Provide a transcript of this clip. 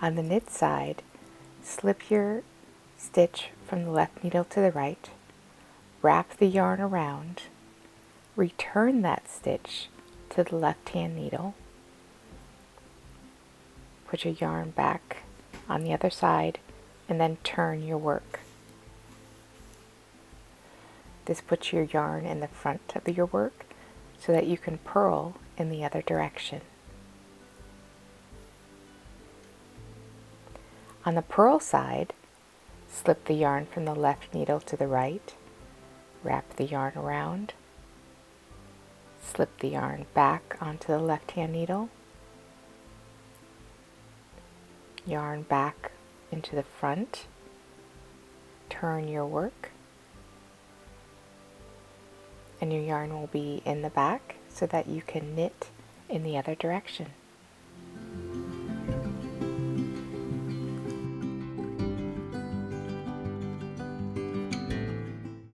On the knit side, slip your stitch from the left needle to the right, wrap the yarn around, return that stitch to the left hand needle, put your yarn back on the other side, and then turn your work. This puts your yarn in the front of your work so that you can purl in the other direction. On the purl side, slip the yarn from the left needle to the right, wrap the yarn around, slip the yarn back onto the left hand needle, yarn back into the front, turn your work, and your yarn will be in the back so that you can knit in the other direction.